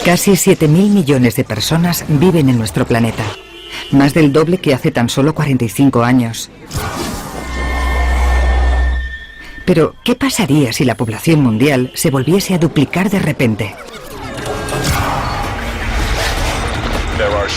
Casi 7.000 millones de personas viven en nuestro planeta, más del doble que hace tan solo 45 años. Pero, ¿qué pasaría si la población mundial se volviese a duplicar de repente?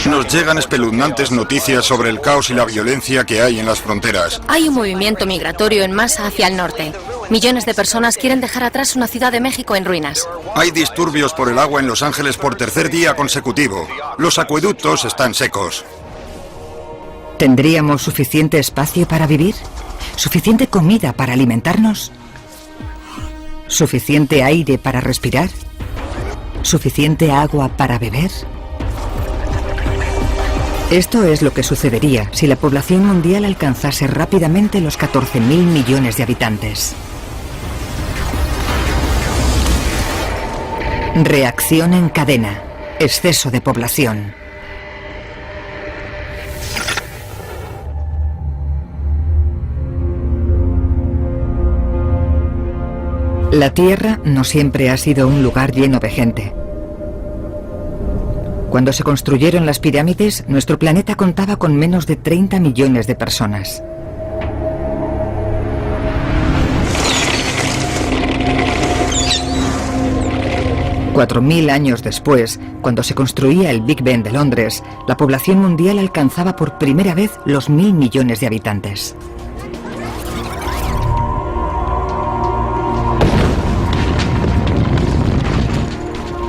Nos llegan espeluznantes noticias sobre el caos y la violencia que hay en las fronteras. Hay un movimiento migratorio en masa hacia el norte. Millones de personas quieren dejar atrás una ciudad de México en ruinas. Hay disturbios por el agua en Los Ángeles por tercer día consecutivo. Los acueductos están secos. ¿Tendríamos suficiente espacio para vivir? ¿Suficiente comida para alimentarnos? ¿Suficiente aire para respirar? ¿Suficiente agua para beber? Esto es lo que sucedería si la población mundial alcanzase rápidamente los 14.000 millones de habitantes. Reacción en cadena. Exceso de población. La Tierra no siempre ha sido un lugar lleno de gente. Cuando se construyeron las pirámides, nuestro planeta contaba con menos de 30 millones de personas. $4.000 años después, cuando se construía el Big Ben de Londres, la población mundial alcanzaba por primera vez los 1.000 millones de habitantes.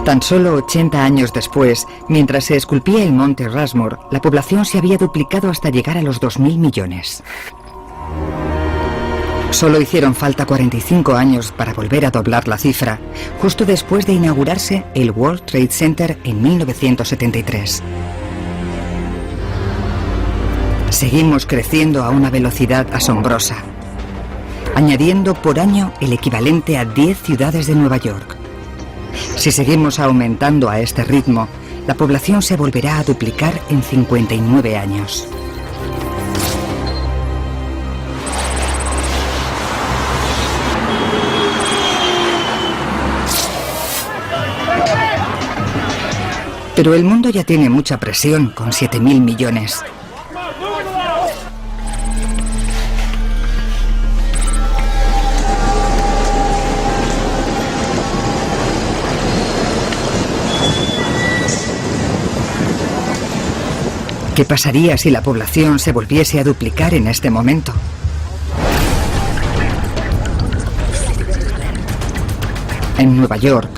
Tan solo 80 años después, mientras se esculpía el monte Rushmore, la población se había duplicado hasta llegar a los 2.000 millones. Solo hicieron falta 45 años para volver a doblar la cifra, justo después de inaugurarse el World Trade Center en 1973. Seguimos creciendo a una velocidad asombrosa, añadiendo por año el equivalente a 10 ciudades de Nueva York. Si seguimos aumentando a este ritmo, la población se volverá a duplicar en 59 años. Pero el mundo ya tiene mucha presión con 7.000 millones. ¿Qué pasaría si la población se volviese a duplicar en este momento? En Nueva York,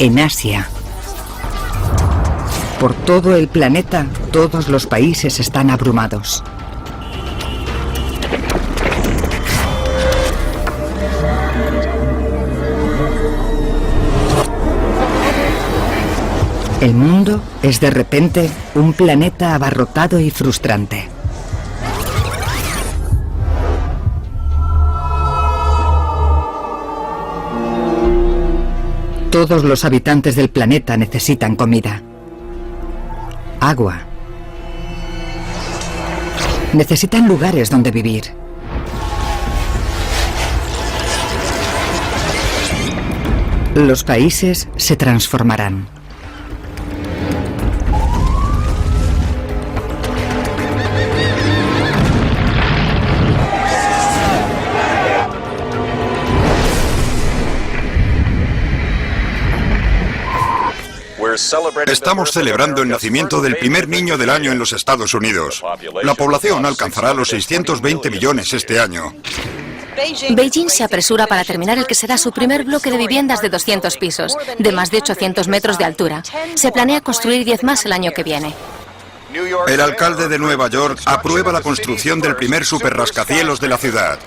en Asia, por todo el planeta, todos los países están abrumados. El mundo es de repente un planeta abarrotado y frustrante. Todos los habitantes del planeta necesitan comida, agua. Necesitan lugares donde vivir. Los países se transformarán. Estamos celebrando el nacimiento del primer niño del año en los Estados Unidos. La población alcanzará los 620 millones este año. Beijing se apresura para terminar el que será su primer bloque de viviendas de 200 pisos, de más de 800 metros de altura. Se planea construir 10 más el año que viene. El alcalde de Nueva York aprueba la construcción del primer superrascacielos de la ciudad.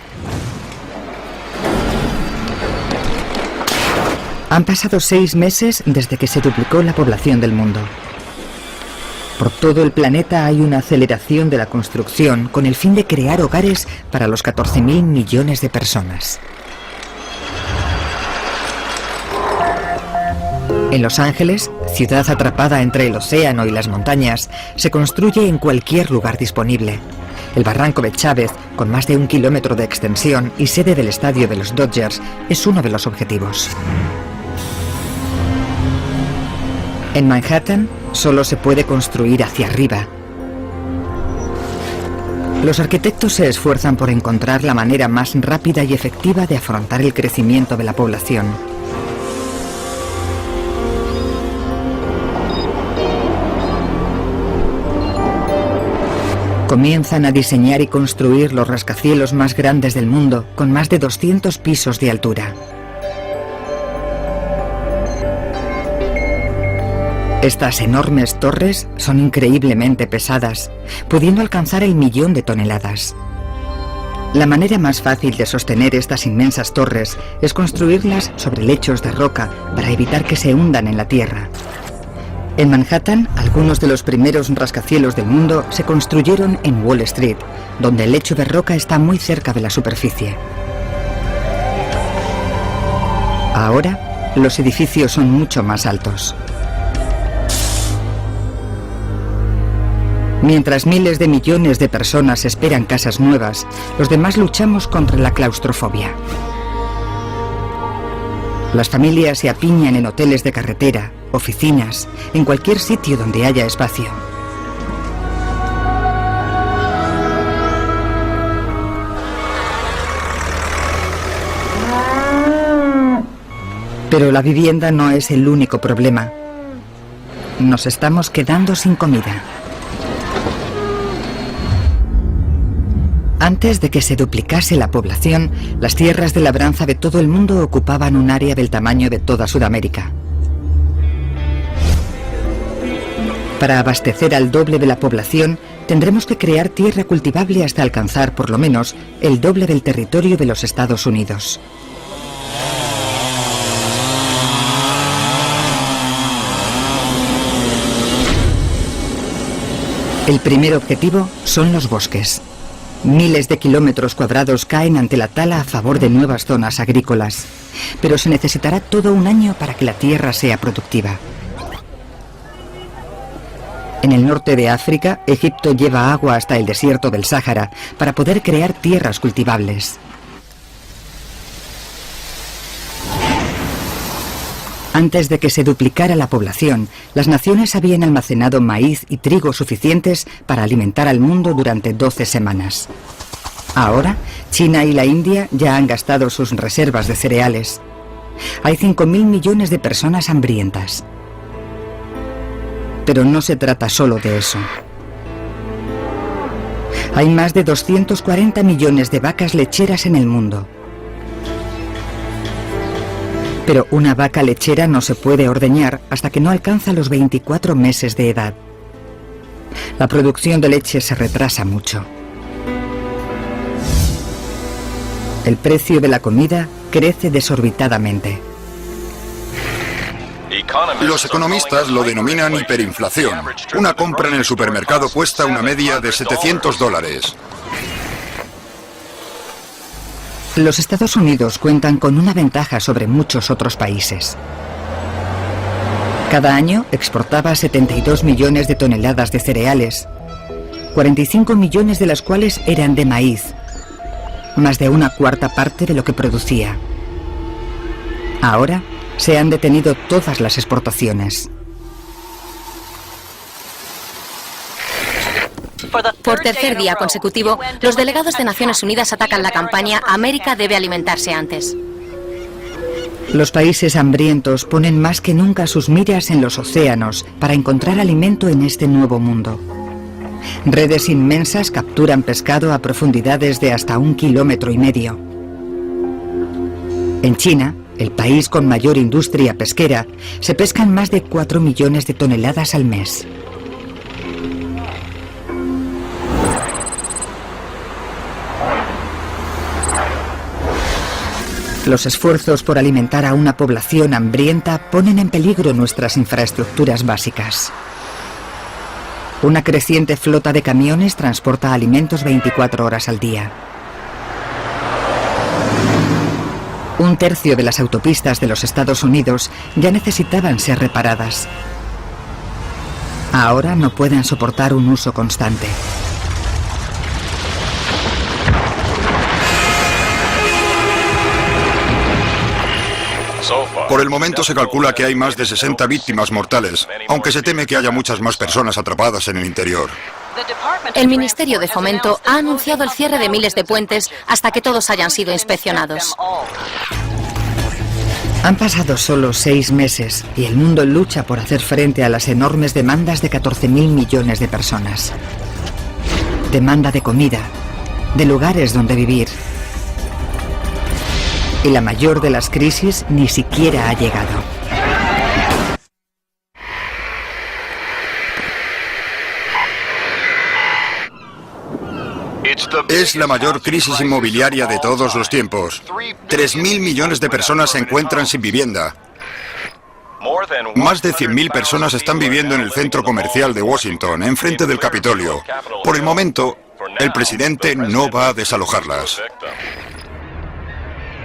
Han pasado 6 meses desde que se duplicó la población del mundo. Por todo el planeta hay una aceleración de la construcción con el fin de crear hogares para los 14.000 millones de personas. En Los Ángeles, ciudad atrapada entre el océano y las montañas, se construye en cualquier lugar disponible. El barranco de Chávez, con más de 1 kilómetro de extensión y sede del estadio de los Dodgers, es uno de los objetivos. En Manhattan solo se puede construir hacia arriba. Los arquitectos se esfuerzan por encontrar la manera más rápida y efectiva de afrontar el crecimiento de la población. Comienzan a diseñar y construir los rascacielos más grandes del mundo, con más de 200 pisos de altura. Estas enormes torres son increíblemente pesadas, pudiendo alcanzar el 1.000.000 de toneladas. La manera más fácil de sostener estas inmensas torres es construirlas sobre lechos de roca para evitar que se hundan en la tierra. En Manhattan, algunos de los primeros rascacielos del mundo se construyeron en Wall Street, donde el lecho de roca está muy cerca de la superficie. Ahora, los edificios son mucho más altos. Mientras miles de millones de personas esperan casas nuevas, los demás luchamos contra la claustrofobia. Las familias se apiñan en hoteles de carretera, oficinas, en cualquier sitio donde haya espacio. Pero la vivienda no es el único problema. Nos estamos quedando sin comida. Antes de que se duplicase la población, las tierras de labranza de todo el mundo ocupaban un área del tamaño de toda Sudamérica. Para abastecer al doble de la población, tendremos que crear tierra cultivable hasta alcanzar, por lo menos, el doble del territorio de los Estados Unidos. El primer objetivo son los bosques. Miles de kilómetros cuadrados caen ante la tala a favor de nuevas zonas agrícolas, pero se necesitará todo un año para que la tierra sea productiva. En el norte de África, Egipto lleva agua hasta el desierto del Sáhara para poder crear tierras cultivables. Antes de que se duplicara la población, las naciones habían almacenado maíz y trigo suficientes para alimentar al mundo durante 12 semanas. Ahora, China y la India ya han gastado sus reservas de cereales. Hay 5.000 millones de personas hambrientas. Pero no se trata solo de eso. Hay más de 240 millones de vacas lecheras en el mundo. Pero una vaca lechera no se puede ordeñar hasta que no alcanza los 24 meses de edad. La producción de leche se retrasa mucho. El precio de la comida crece desorbitadamente. Los economistas lo denominan hiperinflación. Una compra en el supermercado cuesta una media de $700. Los Estados Unidos cuentan con una ventaja sobre muchos otros países. Cada año exportaba 72 millones de toneladas de cereales, 45 millones de las cuales eran de maíz, más de una cuarta parte de lo que producía. Ahora se han detenido todas las exportaciones. Por tercer día consecutivo, los delegados de Naciones Unidas atacan la campaña América debe alimentarse antes. Los países hambrientos ponen más que nunca sus miras en los océanos para encontrar alimento en este nuevo mundo. Redes inmensas capturan pescado a profundidades de hasta 1,5 kilómetros. En China, el país con mayor industria pesquera, se pescan más de 4 millones de toneladas al mes. Los esfuerzos por alimentar a una población hambrienta ponen en peligro nuestras infraestructuras básicas. Una creciente flota de camiones transporta alimentos 24 horas al día. Un tercio de las autopistas de los Estados Unidos ya necesitaban ser reparadas. Ahora no pueden soportar un uso constante. Por el momento se calcula que hay más de 60 víctimas mortales, aunque se teme que haya muchas más personas atrapadas en el interior. El Ministerio de Fomento ha anunciado el cierre de miles de puentes hasta que todos hayan sido inspeccionados. Han pasado solo 6 meses y el mundo lucha por hacer frente a las enormes demandas de 14.000 millones de personas. Demanda de comida, de lugares donde vivir. Y la mayor de las crisis ni siquiera ha llegado. Es la mayor crisis inmobiliaria de todos los tiempos. 3.000 millones de personas se encuentran sin vivienda. Más de 100.000 personas están viviendo en el centro comercial de Washington, enfrente del Capitolio. Por el momento, el presidente no va a desalojarlas.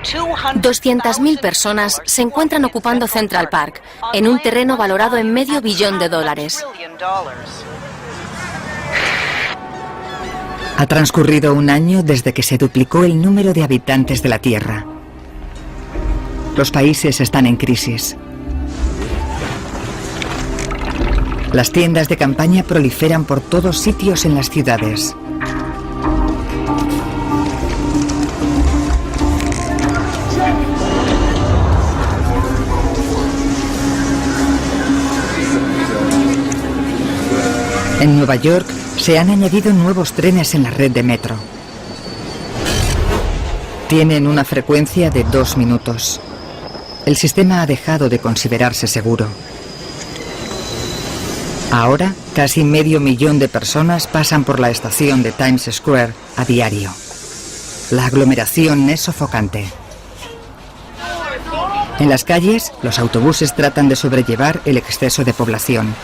200.000 personas se encuentran ocupando Central Park, en un terreno valorado en $500 millones. Ha transcurrido un año desde que se duplicó el número de habitantes de la Tierra. Los países están en crisis. Las tiendas de campaña proliferan por todos sitios en las ciudades. En Nueva York se han añadido nuevos trenes en la red de metro. Tienen una frecuencia de 2 minutos. El sistema ha dejado de considerarse seguro. Ahora, casi 500.000 de personas pasan por la estación de Times Square a diario. La aglomeración es sofocante. En las calles, los autobuses tratan de sobrellevar el exceso de población.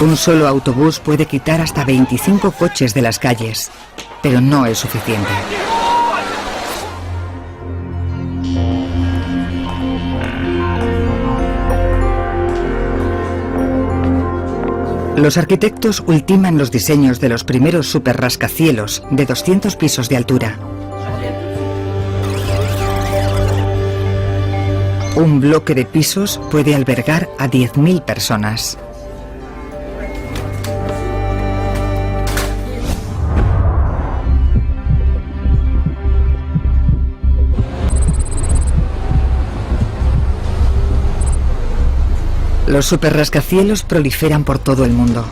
Un solo autobús puede quitar hasta 25 coches de las calles, pero no es suficiente. Los arquitectos ultiman los diseños de los primeros superrascacielos de 200 pisos de altura. Un bloque de pisos puede albergar a 10.000 personas. Los superrascacielos proliferan por todo el mundo.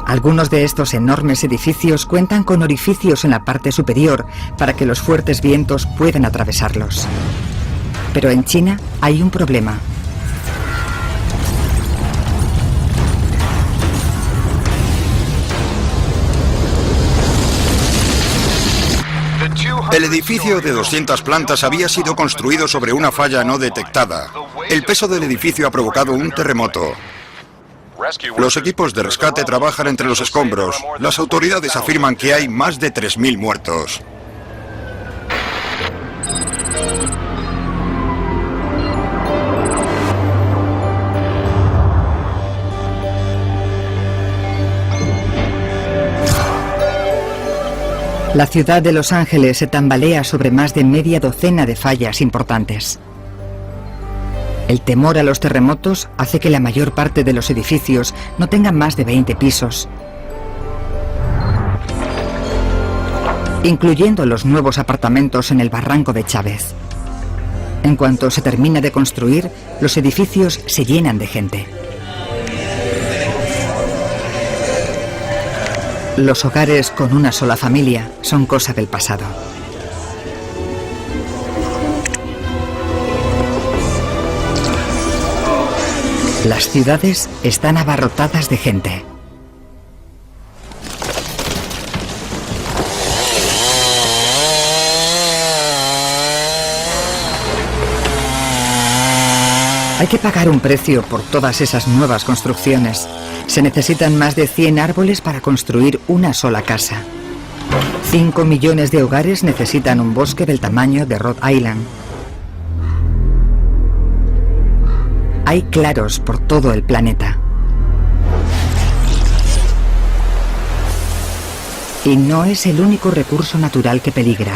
Algunos de estos enormes edificios cuentan con orificios en la parte superior para que los fuertes vientos puedan atravesarlos. Pero en China hay un problema. El edificio de 200 plantas había sido construido sobre una falla no detectada. El peso del edificio ha provocado un terremoto. Los equipos de rescate trabajan entre los escombros. Las autoridades afirman que hay más de 3.000 muertos. La ciudad de Los Ángeles se tambalea sobre más de media docena de fallas importantes. El temor a los terremotos hace que la mayor parte de los edificios no tengan más de 20 pisos, incluyendo los nuevos apartamentos en el barranco de Chávez. En cuanto se termina de construir, los edificios se llenan de gente. Los hogares con una sola familia son cosa del pasado. Las ciudades están abarrotadas de gente. Hay que pagar un precio por todas esas nuevas construcciones. Se necesitan más de 100 árboles para construir una sola casa. 5 millones de hogares necesitan un bosque del tamaño de Rhode Island. Hay claros por todo el planeta. Y no es el único recurso natural que peligra.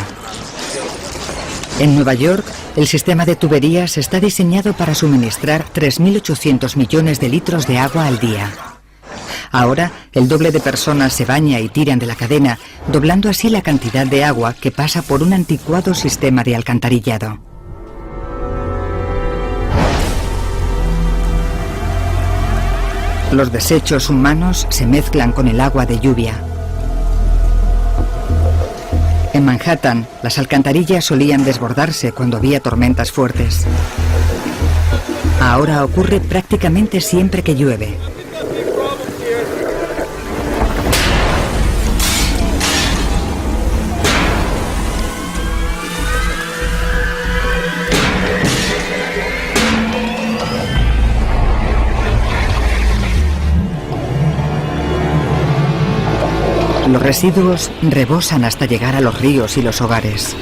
En Nueva York, El sistema de tuberías está diseñado para suministrar 3.800 millones de litros de agua al día. Ahora, el doble de personas se baña y tiran de la cadena, doblando así la cantidad de agua que pasa por un anticuado sistema de alcantarillado. Los desechos humanos se mezclan con el agua de lluvia. En Manhattan, las alcantarillas solían desbordarse cuando había tormentas fuertes. Ahora ocurre prácticamente siempre que llueve. Los residuos rebosan hasta llegar a los ríos y los hogares.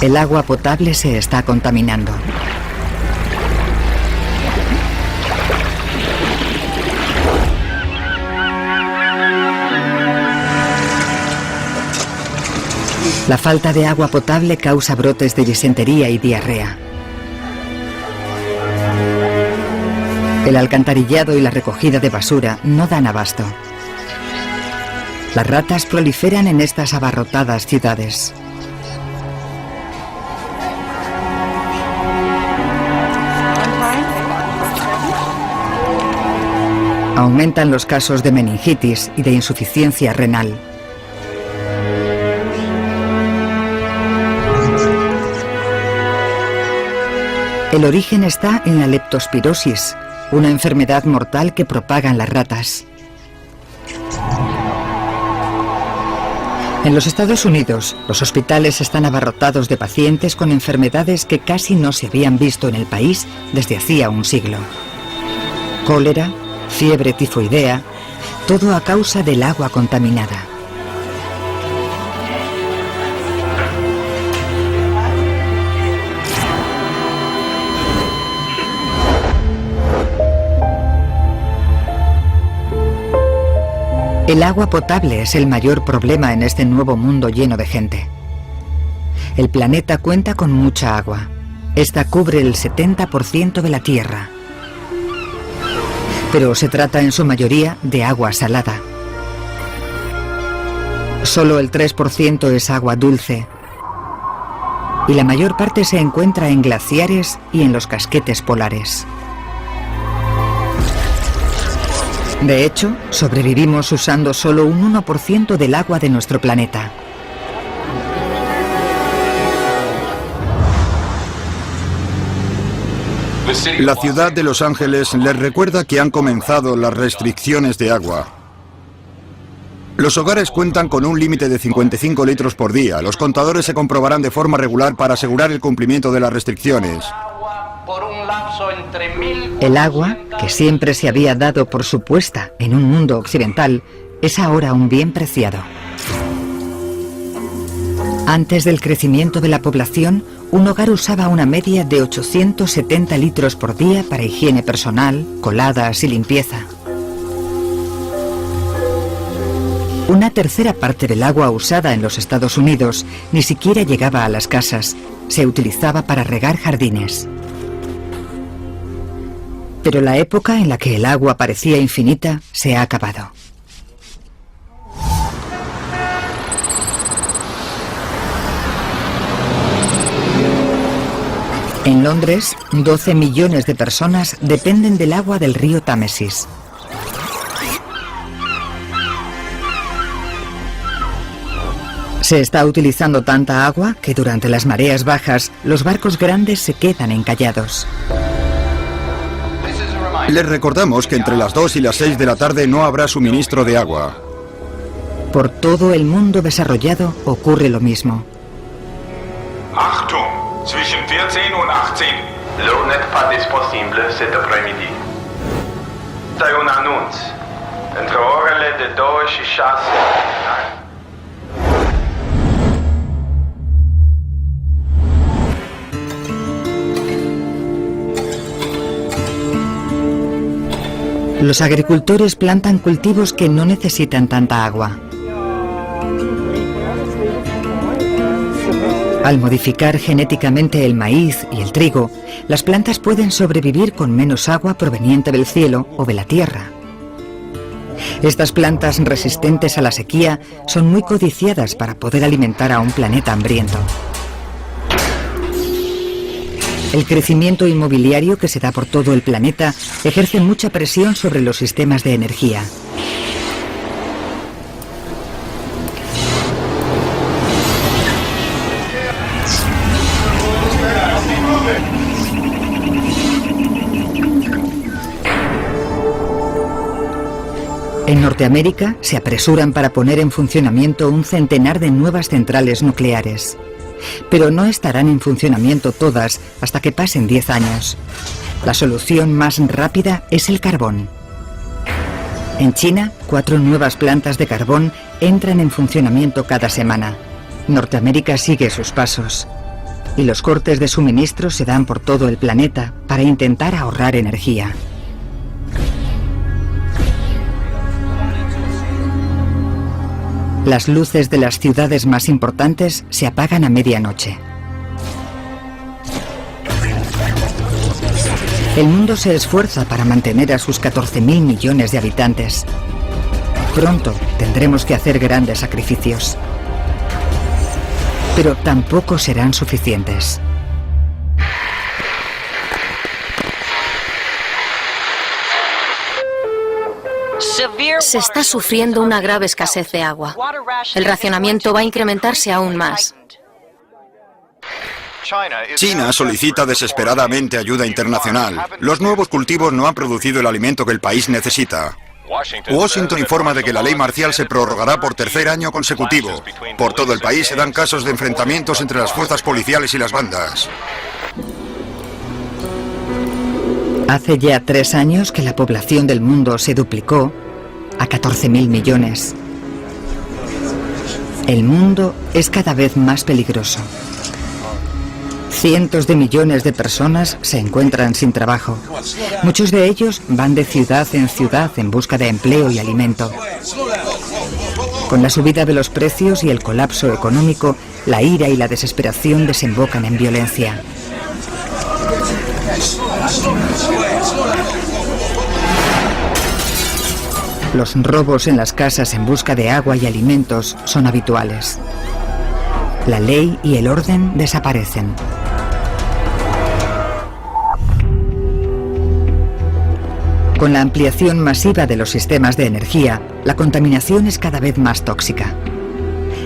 El agua potable se está contaminando. La falta de agua potable causa brotes de disentería y diarrea. El alcantarillado y la recogida de basura no dan abasto. Las ratas proliferan en estas abarrotadas ciudades. Aumentan los casos de meningitis y de insuficiencia renal. El origen está en la leptospirosis, una enfermedad mortal que propagan las ratas. En los Estados Unidos, los hospitales están abarrotados de pacientes con enfermedades que casi no se habían visto en el país desde hacía un siglo. Cólera, fiebre tifoidea, todo a causa del agua contaminada. El agua potable es el mayor problema en este nuevo mundo lleno de gente. El planeta cuenta con mucha agua. Esta cubre el 70% de la Tierra. Pero se trata en su mayoría de agua salada. Solo el 3% es agua dulce. Y la mayor parte se encuentra en glaciares y en los casquetes polares. De hecho, sobrevivimos usando solo un 1% del agua de nuestro planeta. La ciudad de Los Ángeles les recuerda que han comenzado las restricciones de agua. Los hogares cuentan con un límite de 55 litros por día. Los contadores se comprobarán de forma regular para asegurar el cumplimiento de las restricciones. El agua, que siempre se había dado por supuesta en un mundo occidental, es ahora un bien preciado. Antes del crecimiento de la población, un hogar usaba una media de 870 litros por día para higiene personal, coladas y limpieza. Una tercera parte del agua usada en los Estados Unidos ni siquiera llegaba a las casas, se utilizaba para regar jardines. Pero la época en la que el agua parecía infinita se ha acabado. En Londres, 12 millones de personas dependen del agua del río Támesis. Se está utilizando tanta agua que durante las mareas bajas, los barcos grandes se quedan encallados. Les recordamos que entre las 2 y las 6 de la tarde no habrá suministro de agua. Por todo el mundo desarrollado ocurre lo mismo. Achtung, zwischen 14 y 18. L'eau n'est pas disponible cet après-midi. C'est un annonce. Entre orele de 2 și 6. Los agricultores plantan cultivos que no necesitan tanta agua. Al modificar genéticamente el maíz y el trigo, las plantas pueden sobrevivir con menos agua proveniente del cielo o de la tierra. Estas plantas resistentes a la sequía son muy codiciadas para poder alimentar a un planeta hambriento. El crecimiento inmobiliario que se da por todo el planeta ejerce mucha presión sobre los sistemas de energía. En Norteamérica se apresuran para poner en funcionamiento un centenar de nuevas centrales nucleares. Pero no estarán en funcionamiento todas hasta que pasen 10 años. La solución más rápida es el carbón. En China, 4 nuevas plantas de carbón entran en funcionamiento cada semana. Norteamérica sigue sus pasos. Y los cortes de suministro se dan por todo el planeta para intentar ahorrar energía. Las luces de las ciudades más importantes se apagan a medianoche. El mundo se esfuerza para mantener a sus 14.000 millones de habitantes. Pronto tendremos que hacer grandes sacrificios. Pero tampoco serán suficientes. Se está sufriendo una grave escasez de agua. El racionamiento va a incrementarse aún más. China solicita desesperadamente ayuda internacional. Los nuevos cultivos no han producido el alimento que el país necesita. Washington informa de que la ley marcial se prorrogará por tercer año consecutivo. Por todo el país se dan casos de enfrentamientos entre las fuerzas policiales y las bandas. Hace ya 3 años que la población del mundo se duplicó a 14.000 millones. El mundo es cada vez más peligroso. Cientos de millones de personas se encuentran sin trabajo. Muchos de ellos van de ciudad en busca de empleo y alimento. Con la subida de los precios y el colapso económico, la ira y la desesperación desembocan en violencia. Los robos en las casas en busca de agua y alimentos son habituales. La ley y el orden desaparecen. Con la ampliación masiva de los sistemas de energía, la contaminación es cada vez más tóxica.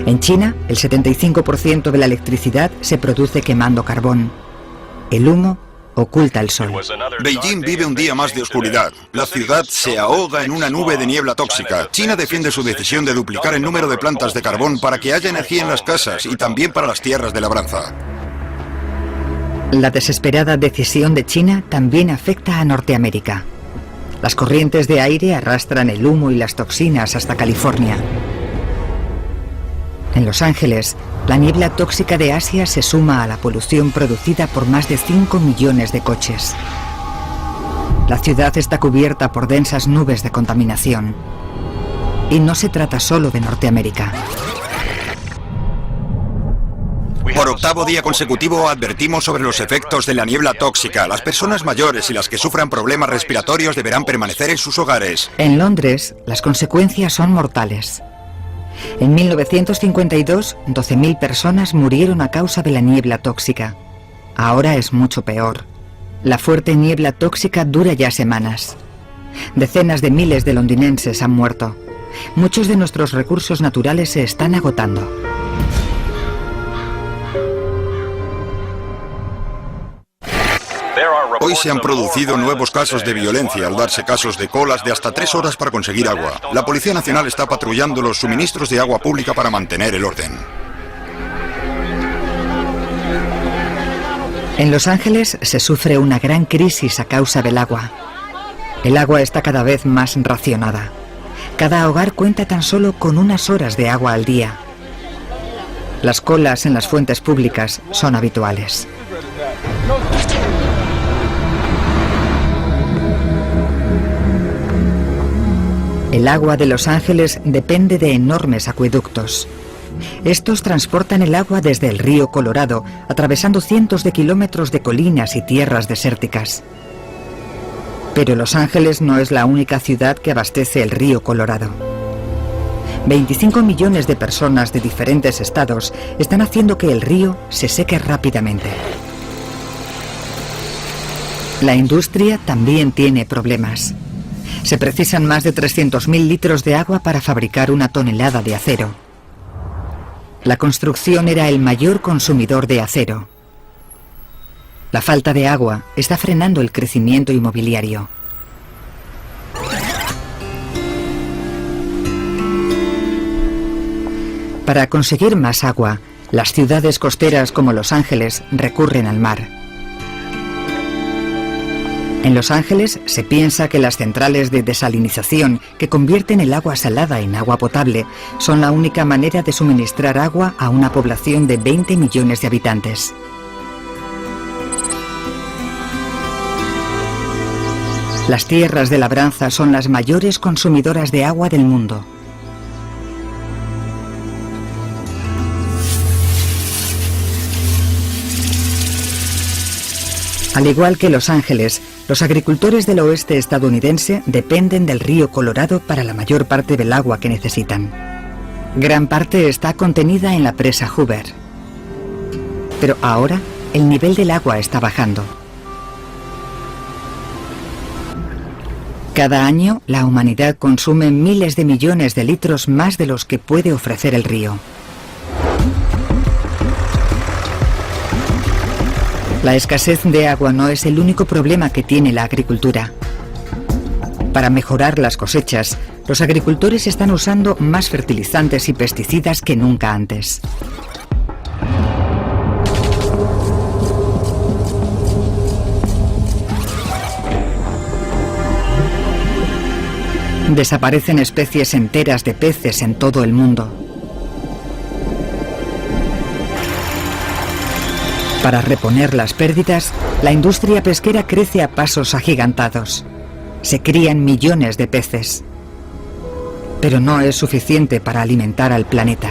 En China, el 75% de la electricidad se produce quemando carbón. El humo oculta el sol. Beijing vive un día más de oscuridad. La ciudad se ahoga en una nube de niebla tóxica. China defiende su decisión de duplicar el número de plantas de carbón para que haya energía en las casas y también para las tierras de labranza. La desesperada decisión de China también afecta a Norteamérica. Las corrientes de aire arrastran el humo y las toxinas hasta California. En Los Ángeles, la niebla tóxica de Asia se suma a la polución producida por más de 5 millones de coches. La ciudad está cubierta por densas nubes de contaminación. Y no se trata solo de Norteamérica. Por 8º día consecutivo advertimos sobre los efectos de la niebla tóxica. Las personas mayores y las que sufran problemas respiratorios deberán permanecer en sus hogares. En Londres, las consecuencias son mortales. En 1952, 12.000 personas murieron a causa de la niebla tóxica. Ahora es mucho peor. La fuerte niebla tóxica dura ya semanas. Decenas de miles de londinenses han muerto. Muchos de nuestros recursos naturales se están agotando. Hoy se han producido nuevos casos de violencia al darse casos de colas de hasta 3 horas para conseguir agua. La Policía Nacional está patrullando los suministros de agua pública para mantener el orden. En Los Ángeles se sufre una gran crisis a causa del agua. El agua está cada vez más racionada. Cada hogar cuenta tan solo con unas horas de agua al día. Las colas en las fuentes públicas son habituales. El agua de Los Ángeles depende de enormes acueductos. Estos transportan el agua desde el río Colorado, atravesando cientos de kilómetros de colinas y tierras desérticas. Pero Los Ángeles no es la única ciudad que abastece el río Colorado. 25 millones de personas de diferentes estados están haciendo que el río se seque rápidamente. La industria también tiene problemas. Se precisan más de 300.000 litros de agua para fabricar una tonelada de acero. La construcción era el mayor consumidor de acero. La falta de agua está frenando el crecimiento inmobiliario. Para conseguir más agua, las ciudades costeras como Los Ángeles recurren al mar. En Los Ángeles se piensa que las centrales de desalinización que convierten el agua salada en agua potable son la única manera de suministrar agua a una población de 20 millones de habitantes. Las tierras de labranza son las mayores consumidoras de agua del mundo. Al igual que Los Ángeles, los agricultores del oeste estadounidense dependen del río Colorado para la mayor parte del agua que necesitan. Gran parte está contenida en la presa Hoover. Pero ahora, el nivel del agua está bajando. Cada año, la humanidad consume miles de millones de litros más de los que puede ofrecer el río. La escasez de agua no es el único problema que tiene la agricultura. Para mejorar las cosechas, los agricultores están usando más fertilizantes y pesticidas que nunca antes. Desaparecen especies enteras de peces en todo el mundo. Para reponer las pérdidas, la industria pesquera crece a pasos agigantados. Se crían millones de peces. Pero no es suficiente para alimentar al planeta.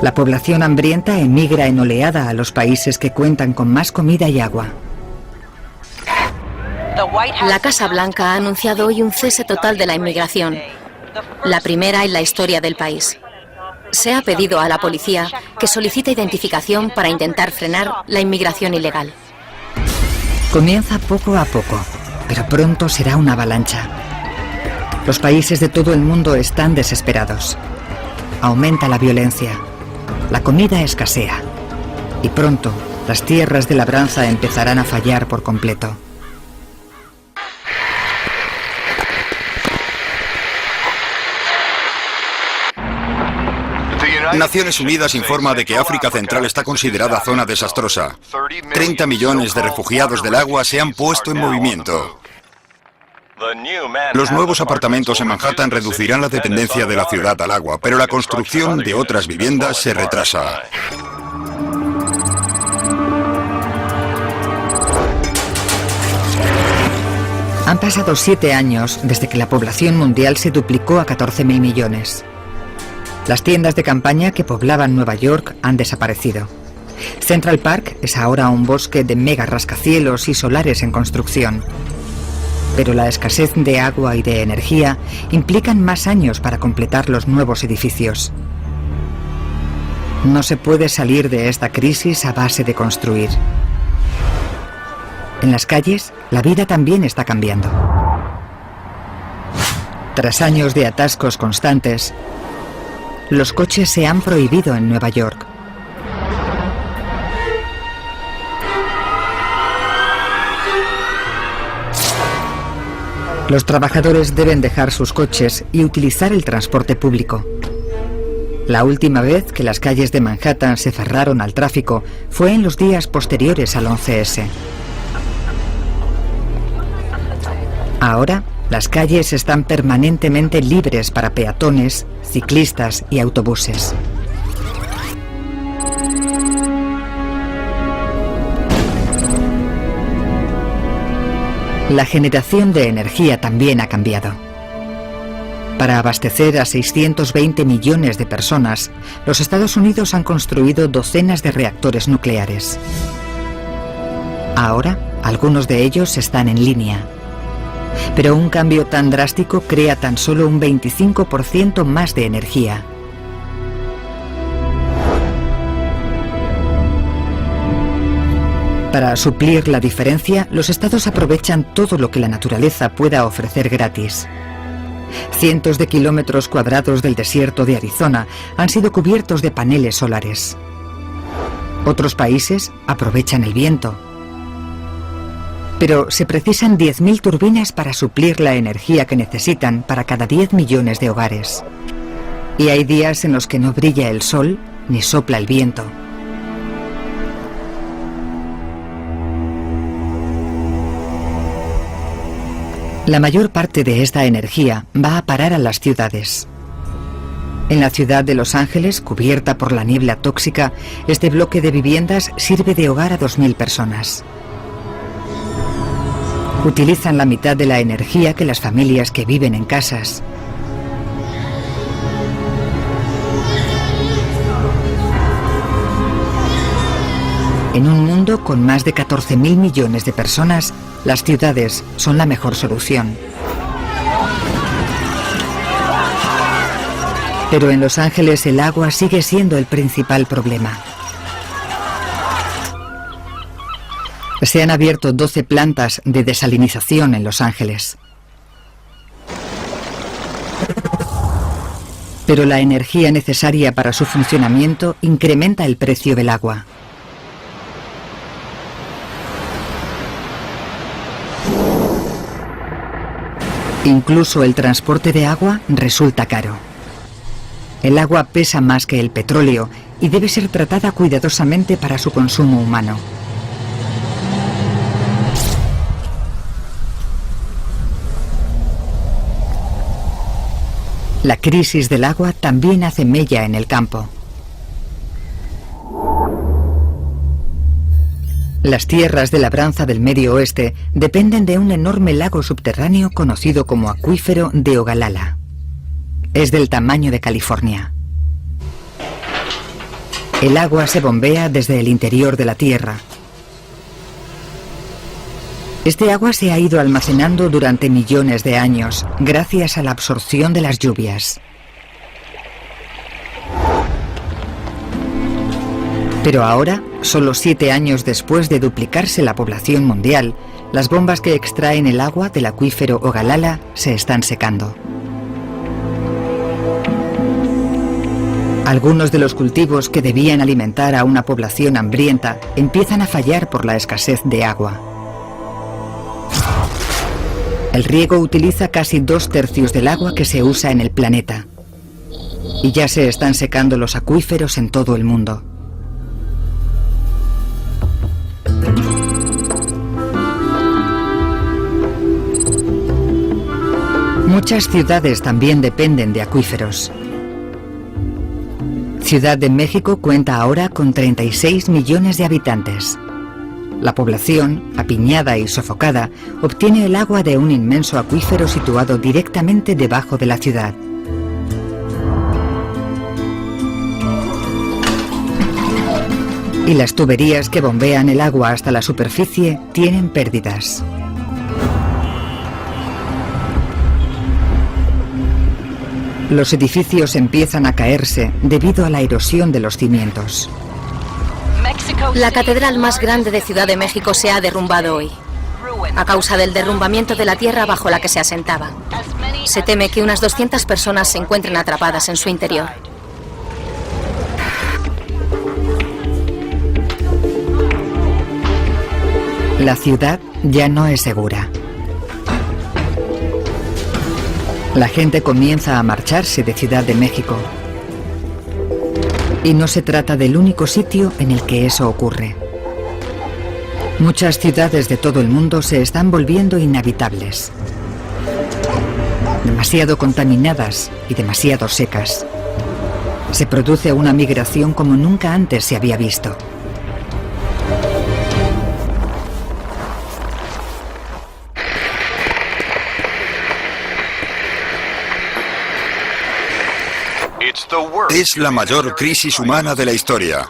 La población hambrienta emigra en oleada a los países que cuentan con más comida y agua. La Casa Blanca ha anunciado hoy un cese total de la inmigración, la primera en la historia del país. Se ha pedido a la policía que solicite identificación para intentar frenar la inmigración ilegal. Comienza poco a poco, pero pronto será una avalancha. Los países de todo el mundo están desesperados. Aumenta la violencia, la comida escasea y pronto las tierras de labranza empezarán a fallar por completo. Naciones Unidas informa de que África Central está considerada zona desastrosa. 30 millones de refugiados del agua se han puesto en movimiento. Los nuevos apartamentos en Manhattan reducirán la dependencia de la ciudad al agua, pero la construcción de otras viviendas se retrasa. Han pasado 7 años desde que la población mundial se duplicó a 14.000 millones. Las tiendas de campaña que poblaban Nueva York han desaparecido. Central Park es ahora un bosque de mega rascacielos y solares en construcción. Pero la escasez de agua y de energía implican más años para completar los nuevos edificios. No se puede salir de esta crisis a base de construir. En las calles, la vida también está cambiando. Tras años de atascos constantes, los coches se han prohibido en Nueva York. Los trabajadores deben dejar sus coches y utilizar el transporte público. La última vez que las calles de Manhattan se cerraron al tráfico fue en los días posteriores al 11S. Ahora, las calles están permanentemente libres para peatones, ciclistas y autobuses. La generación de energía también ha cambiado. Para abastecer a 620 millones de personas, los Estados Unidos han construido docenas de reactores nucleares. Ahora, algunos de ellos están en línea. Pero un cambio tan drástico crea tan solo un 25% más de energía. Para suplir la diferencia, los estados aprovechan todo lo que la naturaleza pueda ofrecer gratis. Cientos de kilómetros cuadrados del desierto de Arizona han sido cubiertos de paneles solares. Otros países aprovechan el viento. Pero se precisan 10.000 turbinas para suplir la energía que necesitan para cada 10 millones de hogares. Y hay días en los que no brilla el sol ni sopla el viento. La mayor parte de esta energía va a parar a las ciudades. En la ciudad de Los Ángeles, cubierta por la niebla tóxica, este bloque de viviendas sirve de hogar a 2.000 personas. Utilizan la mitad de la energía que las familias que viven en casas. En un mundo con más de 14.000 millones de personas, las ciudades son la mejor solución. Pero en Los Ángeles el agua sigue siendo el principal problema. Se han abierto 12 plantas de desalinización en Los Ángeles. Pero la energía necesaria para su funcionamiento incrementa el precio del agua. Incluso el transporte de agua resulta caro. El agua pesa más que el petróleo y debe ser tratada cuidadosamente para su consumo humano. La crisis del agua también hace mella en el campo. Las tierras de labranza del Medio Oeste dependen de un enorme lago subterráneo conocido como acuífero de Ogallala. Es del tamaño de California. El agua se bombea desde el interior de la tierra. Este agua se ha ido almacenando durante millones de años, gracias a la absorción de las lluvias. Pero ahora, solo 7 años después de duplicarse la población mundial, las bombas que extraen el agua del acuífero Ogallala se están secando. Algunos de los cultivos que debían alimentar a una población hambrienta empiezan a fallar por la escasez de agua. El riego utiliza casi 2/3 del agua que se usa en el planeta. Y ya se están secando los acuíferos en todo el mundo. Muchas ciudades también dependen de acuíferos. Ciudad de México cuenta ahora con 36 millones de habitantes. La población, apiñada y sofocada, obtiene el agua de un inmenso acuífero situado directamente debajo de la ciudad. Y las tuberías que bombean el agua hasta la superficie tienen pérdidas. Los edificios empiezan a caerse debido a la erosión de los cimientos. La catedral más grande de Ciudad de México se ha derrumbado hoy, a causa del derrumbamiento de la tierra bajo la que se asentaba. Se teme que unas 200 personas se encuentren atrapadas en su interior. La ciudad ya no es segura. La gente comienza a marcharse de Ciudad de México. Y no se trata del único sitio en el que eso ocurre. Muchas ciudades de todo el mundo se están volviendo inhabitables. Demasiado contaminadas y demasiado secas. Se produce una migración como nunca antes se había visto. Es la mayor crisis humana de la historia.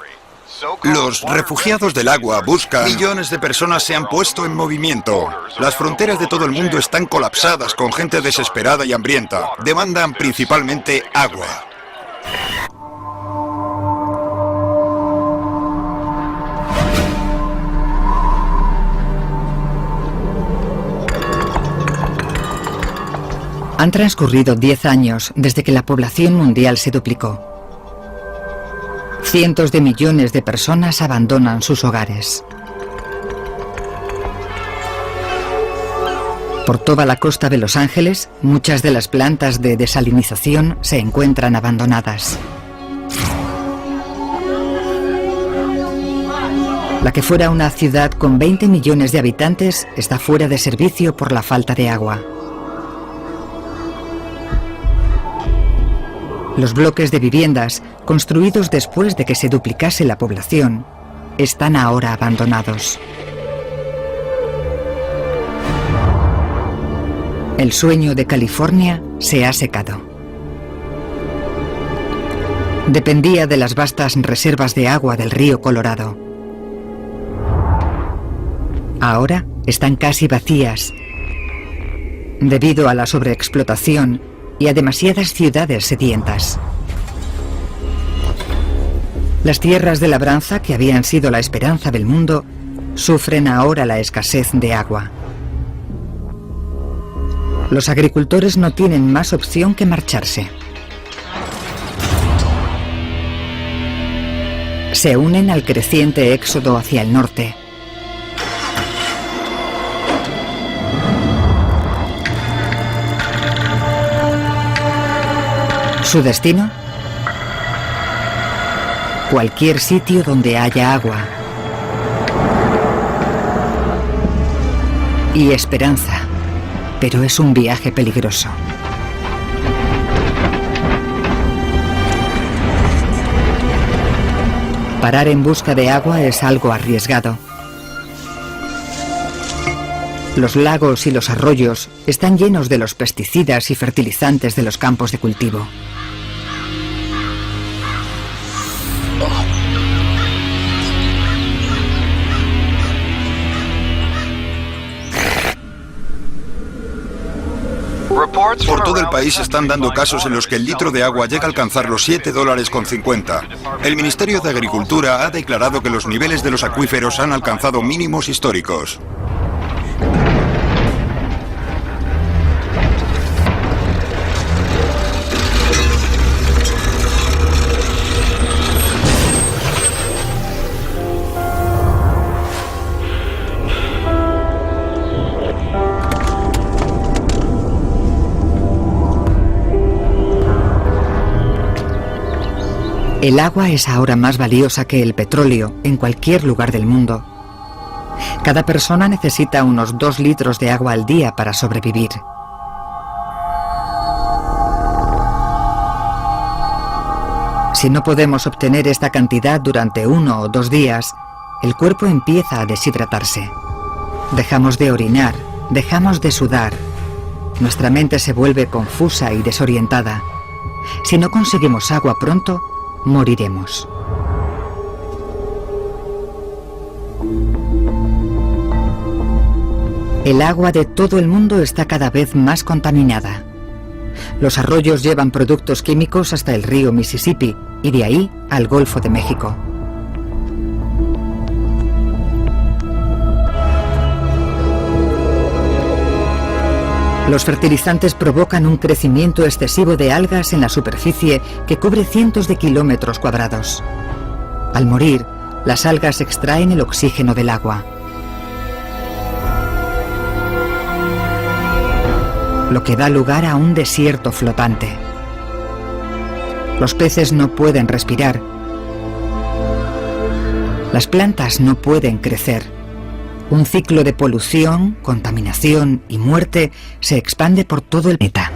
Los refugiados del agua buscan. Millones de personas se han puesto en movimiento. Las fronteras de todo el mundo están colapsadas con gente desesperada y hambrienta. Demandan principalmente agua. Han transcurrido 10 años desde que la población mundial se duplicó. Cientos de millones de personas abandonan sus hogares. Por toda la costa de Los Ángeles, muchas de las plantas de desalinización se encuentran abandonadas. La que fuera una ciudad con 20 millones de habitantes está fuera de servicio por la falta de agua. Los bloques de viviendas, construidos después de que se duplicase la población, están ahora abandonados. El sueño de California se ha secado. Dependía de las vastas reservas de agua del río Colorado. Ahora están casi vacías, debido a la sobreexplotación y a demasiadas ciudades sedientas. Las tierras de labranza, que habían sido la esperanza del mundo, sufren ahora la escasez de agua. Los agricultores no tienen más opción que marcharse. Se unen al creciente éxodo hacia el norte. ¿Su destino? Cualquier sitio donde haya agua. Y esperanza, pero es un viaje peligroso. Parar en busca de agua es algo arriesgado. Los lagos y los arroyos están llenos de los pesticidas y fertilizantes de los campos de cultivo. Por todo el país están dando casos en los que el litro de agua llega a alcanzar los $7.50. El Ministerio de Agricultura ha declarado que los niveles de los acuíferos han alcanzado mínimos históricos. El agua es ahora más valiosa que el petróleo en cualquier lugar del mundo. Cada persona necesita unos 2 litros de agua al día para sobrevivir. Si no podemos obtener esta cantidad durante 1 o 2 días, el cuerpo empieza a deshidratarse. Dejamos de orinar, dejamos de sudar. Nuestra mente se vuelve confusa y desorientada. Si no conseguimos agua pronto, moriremos. El agua de todo el mundo está cada vez más contaminada. Los arroyos llevan productos químicos hasta el río Mississippi y de ahí al Golfo de México. Los fertilizantes provocan un crecimiento excesivo de algas en la superficie que cubre cientos de kilómetros cuadrados. Al morir, las algas extraen el oxígeno del agua. Lo que da lugar a un desierto flotante. Los peces no pueden respirar. Las plantas no pueden crecer. Un ciclo de polución, contaminación y muerte se expande por todo el planeta.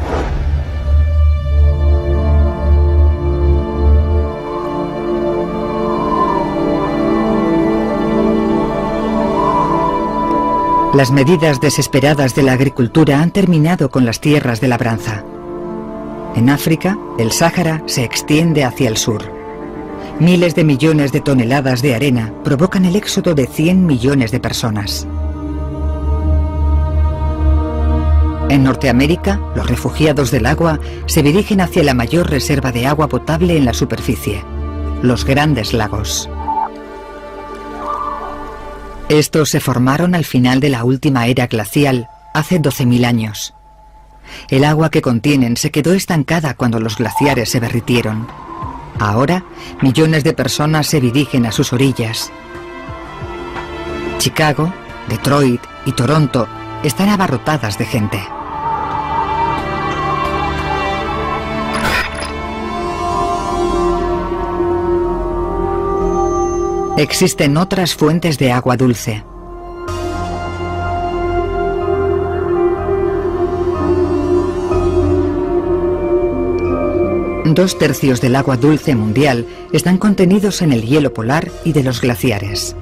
Las medidas desesperadas de la agricultura han terminado con las tierras de labranza. En África, el Sáhara se extiende hacia el sur. Miles de millones de toneladas de arena provocan el éxodo de 100 millones de personas. En Norteamérica, los refugiados del agua se dirigen hacia la mayor reserva de agua potable en la superficie, los Grandes Lagos. Estos se formaron al final de la última era glacial, hace 12.000 años. El agua que contienen se quedó estancada cuando los glaciares se derritieron. Ahora, millones de personas se dirigen a sus orillas. Chicago, Detroit y Toronto están abarrotadas de gente. Existen otras fuentes de agua dulce. Dos tercios del agua dulce mundial están contenidos en el hielo polar y de los glaciares.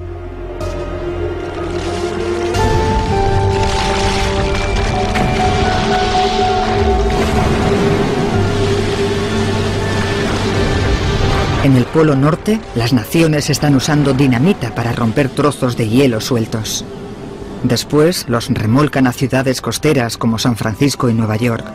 En el Polo Norte, las naciones están usando dinamita para romper trozos de hielo sueltos. Después los remolcan a ciudades costeras como San Francisco y Nueva York.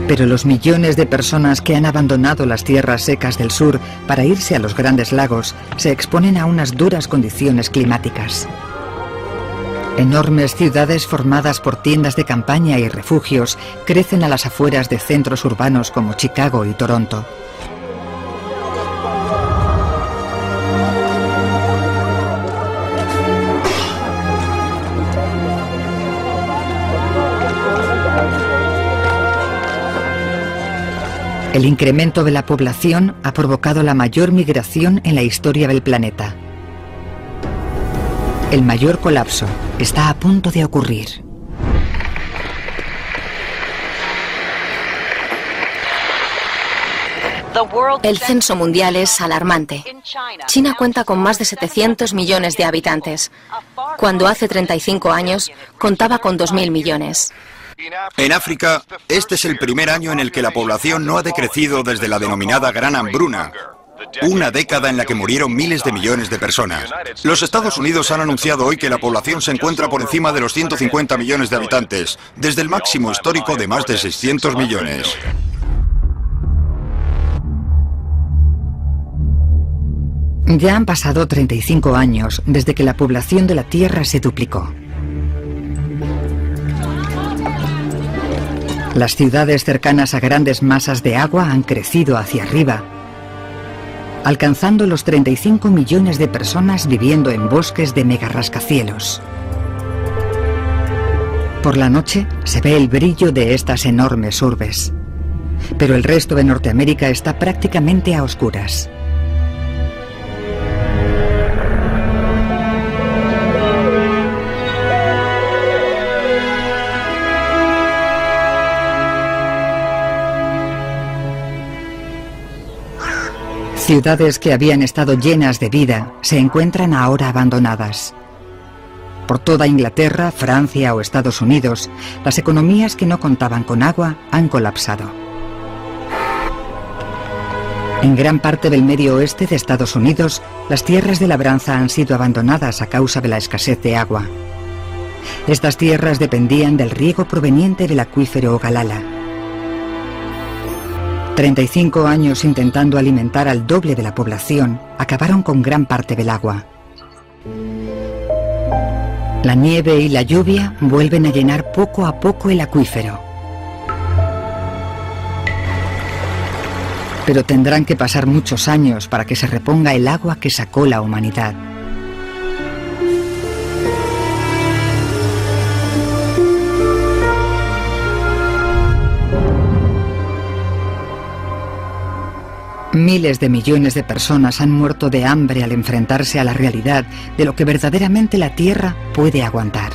Pero los millones de personas que han abandonado las tierras secas del sur para irse a los Grandes Lagos se exponen a unas duras condiciones climáticas. Enormes ciudades formadas por tiendas de campaña y refugios crecen a las afueras de centros urbanos como Chicago y Toronto. El incremento de la población ha provocado la mayor migración en la historia del planeta. El mayor colapso está a punto de ocurrir. El censo mundial es alarmante. China cuenta con más de 700 millones de habitantes, cuando hace 35 años contaba con 2.000 millones. En África, este es el primer año en el que la población no ha decrecido desde la denominada Gran Hambruna, una década en la que murieron miles de millones de personas. Los Estados Unidos han anunciado hoy que la población se encuentra por encima de los 150 millones de habitantes, desde el máximo histórico de más de 600 millones. Ya han pasado 35 años desde que la población de la Tierra se duplicó. Las ciudades cercanas a grandes masas de agua han crecido hacia arriba, alcanzando los 35 millones de personas viviendo en bosques de megarrascacielos. Por la noche se ve el brillo de estas enormes urbes, pero el resto de Norteamérica está prácticamente a oscuras. Ciudades que habían estado llenas de vida se encuentran ahora abandonadas. Por toda Inglaterra, Francia o Estados Unidos, las economías que no contaban con agua han colapsado. En gran parte del medio oeste de Estados Unidos, las tierras de labranza han sido abandonadas a causa de la escasez de agua. Estas tierras dependían del riego proveniente del acuífero Ogallala. 35 años intentando alimentar al doble de la población acabaron con gran parte del agua. La nieve y la lluvia vuelven a llenar poco a poco el acuífero. Pero tendrán que pasar muchos años para que se reponga el agua que sacó la humanidad. Miles de millones de personas han muerto de hambre al enfrentarse a la realidad de lo que verdaderamente la Tierra puede aguantar.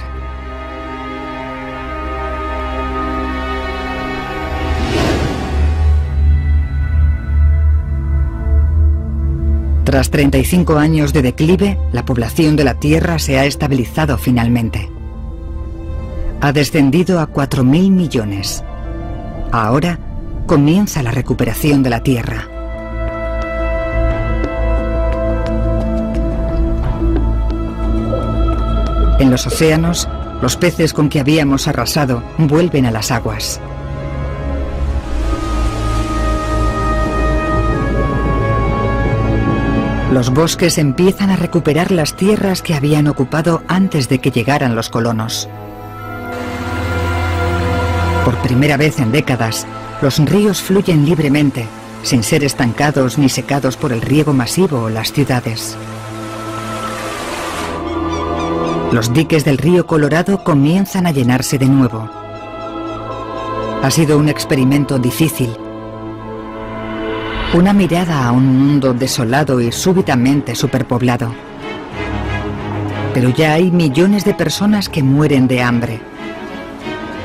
Tras 35 años de declive, la población de la Tierra se ha estabilizado finalmente. Ha descendido a 4.000 millones. Ahora comienza la recuperación de la Tierra. En los océanos, los peces con que habíamos arrasado vuelven a las aguas. Los bosques empiezan a recuperar las tierras que habían ocupado antes de que llegaran los colonos. Por primera vez en décadas, los ríos fluyen libremente, sin ser estancados ni secados por el riego masivo o las ciudades. Los diques del río Colorado comienzan a llenarse de nuevo. Ha sido un experimento difícil. Una mirada a un mundo desolado y súbitamente superpoblado. Pero ya hay millones de personas que mueren de hambre.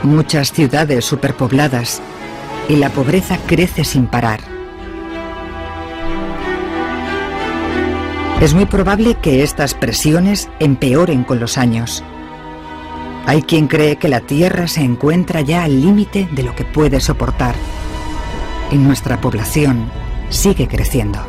Muchas ciudades superpobladas y la pobreza crece sin parar. Es muy probable que estas presiones empeoren con los años. Hay quien cree que la Tierra se encuentra ya al límite de lo que puede soportar y nuestra población sigue creciendo.